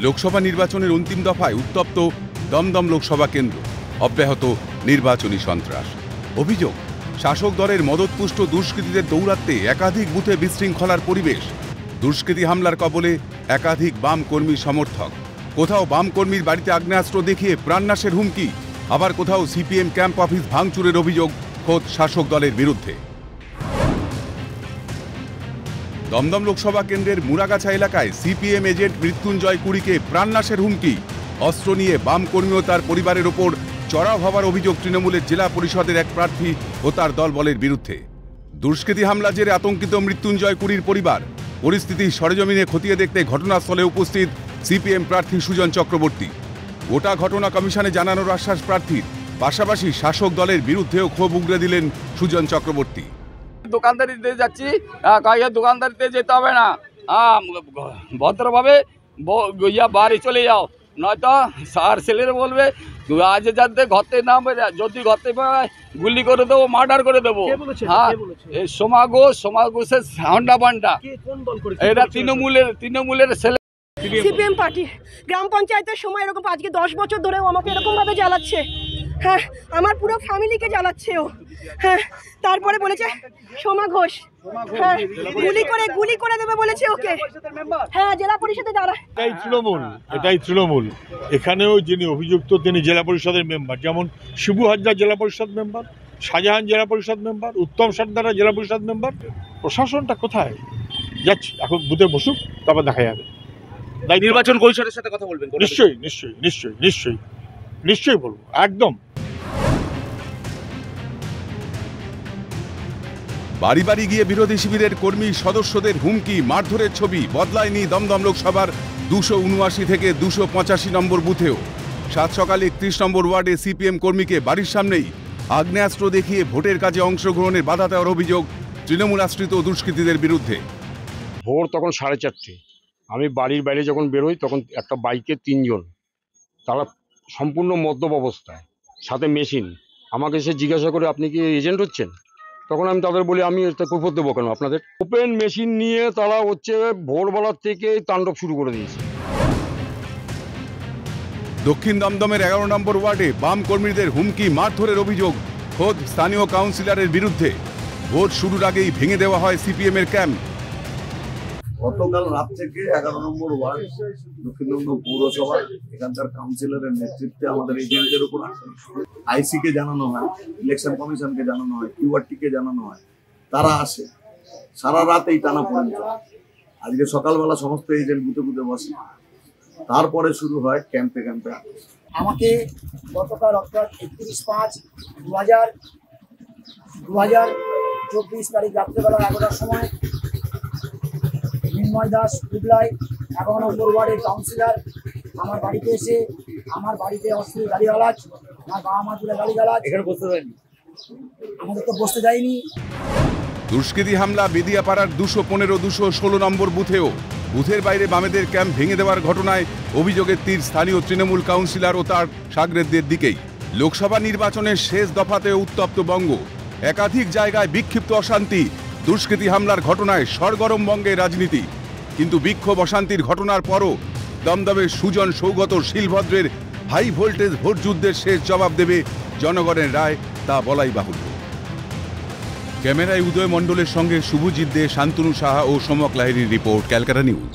লোকসভা নির্বাচনের অন্তিম দফায় উত্তপ্ত দমদম লোকসভা কেন্দ্র, অব্যাহত নির্বাচনী সন্ত্রাস। অভিযোগ, শাসক দলের মদতপুষ্ট দুষ্কৃতীদের দৌরাত্ম্যে একাধিক বুথে বিশৃঙ্খলার পরিবেশ। দুষ্কৃতী হামলার কবলে একাধিক বাম কর্মী সমর্থক। কোথাও বাম কর্মীর বাড়িতে আগ্নেয়াস্ত্র দেখিয়ে প্রাণনাশের হুমকি, আবার কোথাও সিপিএম ক্যাম্প অফিস ভাঙচুরের অভিযোগ খোদ শাসক দলের বিরুদ্ধে। দমদম লোকসভা কেন্দ্রের মুরাগাছা এলাকায় সিপিএম এজেন্ট মৃত্যুঞ্জয় কুড়িকে প্রাণনাশের হুমকি। অস্ত্র নিয়ে বাম কর্মী ও তার পরিবারের ওপর চড়াও হওয়ার অভিযোগ তৃণমূলের জেলা পরিষদের এক প্রার্থী ও তার দলবলের বিরুদ্ধে। দুষ্কৃতী হামলা জেরে আতঙ্কিত মৃত্যুঞ্জয় কুড়ির পরিবার। পরিস্থিতি সরেজমিনে খতিয়ে দেখতে ঘটনাস্থলে উপস্থিত সিপিএম প্রার্থী সুজন চক্রবর্তী। গোটা ঘটনা কমিশনে জানানোর আশ্বাস প্রার্থীর, পাশাপাশি শাসক দলের বিরুদ্ধেও ক্ষোভ উগরে দিলেন সুজন চক্রবর্তী। দোকানদারিতে যাচ্ছি, দোকানদারিতে যেতে হবে না, ভদ্রভাবে বাড়ি চলে যাও, নয়তো আর ছেলেরা বলবে আজ যাতে ঘরতে না বেরো, যদি ঘরতে গুলি করে দেবো, মার্ডার করে দেবো। হ্যাঁ, সোমা ঘোষের হন্ডা বান্ডা, এটা তৃণমূলের ছেলে। সিপিএম পার্টি গ্রাম পঞ্চায়েতের সময় এরকম আজকে 10 বছর ধরেও আমাকে এরকম ভাবে জ্বালাচ্ছে। হ্যাঁ, আমার পুরো ফ্যামিলিকে জ্বালাচ্ছে ও। হ্যাঁ, তারপরে বলেছে সোমা ঘোষ, হ্যাঁ, গুলি করে দেবে বলেছে ওকে। হ্যাঁ, জেলা পরিষদে দাঁড়া। এটাই তৃণমূল। এখানেও যিনি অভিযুক্ত তিনি জেলা পরিষদের মেম্বার, যেমন শিবু হাজরা জেলা পরিষদ মেম্বার, শাহজাহান জেলা পরিষদ মেম্বার, উত্তম সর্দার জেলা পরিষদ মেম্বার। প্রশাসনটা কোথায় যাচ্ছে? এখন বুথে বসুক, তারপর দেখা যাবে। নির্বাচন কমিশনের সাথে কথা বলবেন? নিশ্চয়ই বলবো, একদম। বাড়ি বাড়ি গিয়ে বিরোধী শিবিরের কর্মী সদস্যদের হুমকি, মারধরের ছবি বদলায়নি দমদম লোকসভার 279 থেকে 285 নম্বর বুথেও। সাত সকালে 31 নম্বর ওয়ার্ডে সিপিএম কর্মীকে বাড়ির সামনেই আগ্নেয়াস্ত্র দেখিয়ে ভোটের কাজে অংশগ্রহণের বাধা দেওয়ার অভিযোগ তৃণমূল আশ্রিত দুষ্কৃতীদের বিরুদ্ধে। ভোর তখন 4:30, আমি বাড়ির বাইরে যখন বেরোই তখন একটা বাইকে 3 জন, তারা সম্পূর্ণ মদ্যপ অবস্থায়, সাথে মেশিন। আমাকে সে জিজ্ঞাসা করে আপনি কি এজেন্ট হচ্ছেন? তখন আমি তাদের বলি আমি কৈফিয়ত দেবো কেন আপনাদের। ওপেন মেশিন নিয়ে তারা ভোরবেলার থেকে তাণ্ডব শুরু করে দিয়েছে। দক্ষিণ দমদমের 11 নম্বর ওয়ার্ডে বাম কর্মীদের হুমকি, মারধরের অভিযোগ খোদ স্থানীয় কাউন্সিলরের বিরুদ্ধে। ভোট শুরুর আগেই ভেঙে দেওয়া হয় সিপিএম এর ক্যাম্প। গতকাল রাত থেকে 11 নম্বর ওয়ার্ড দক্ষিণ দমদম পৌরসভা এখানকার কাউন্সিলরের নেতৃত্বে আমাদের এজেন্টের উপর আইসি কে জানানো হয়, ইলেকশন কমিশনকে জানানো হয়, কিউআরটি কে জানানো হয়। তারা আসে, সারা রাত এই টানা পড়েন চলে। আজকে সকালবেলা সমস্ত এজেন্ট বুথে বুথে বসে, তারপরে শুরু হয় ক্যাম্পে। আমাকে গতকাল অর্থাৎ 31/5/2024 তারিখ রাত্রেবেলা 11টার সময় মিন্ময় দাস হুগলাই 11 নম্বর ওয়ার্ডের কাউন্সিলর আমার বাড়িতে এসে আমার বাড়িতে অস্ত্রের গালিগালাজ, আমার বাবা মা তুলে গালিগালাজ। এখানে বসতে দেয়নি, আমাদের তো বসতে দেয়নি। দুষ্কৃতী হামলা বেদিয়াপাড়ার 215-216 নম্বর বুথেও। বুথের বাইরে বামেদের ক্যাম্প ভেঙে দেওয়ার ঘটনায় অভিযোগের তীর স্থানীয় তৃণমূল কাউন্সিলর ও তার সাগরেদদের দিকেই। লোকসভা নির্বাচনের শেষ দফাতে উত্তপ্ত বঙ্গ, একাধিক জায়গায় বিক্ষিপ্ত অশান্তি। দুষ্কৃতী হামলার ঘটনায় সরগরম বঙ্গের রাজনীতি। কিন্তু বিক্ষোভ অশান্তির ঘটনার পরও দমদমের সুজন, সৌগত, শিলভদ্রের হাই ভোল্টেজ ভোট যুদ্ধের শেষ জবাব দেবে জনগণের রায়, তা বলাই বাহুল্য। ক্যামেরায় উদয় মণ্ডলের সঙ্গে শুভজিৎ দে, শান্তনু সাহা ও সমক লাহিড়ীর রিপোর্ট, ক্যালকাটা নিউজ।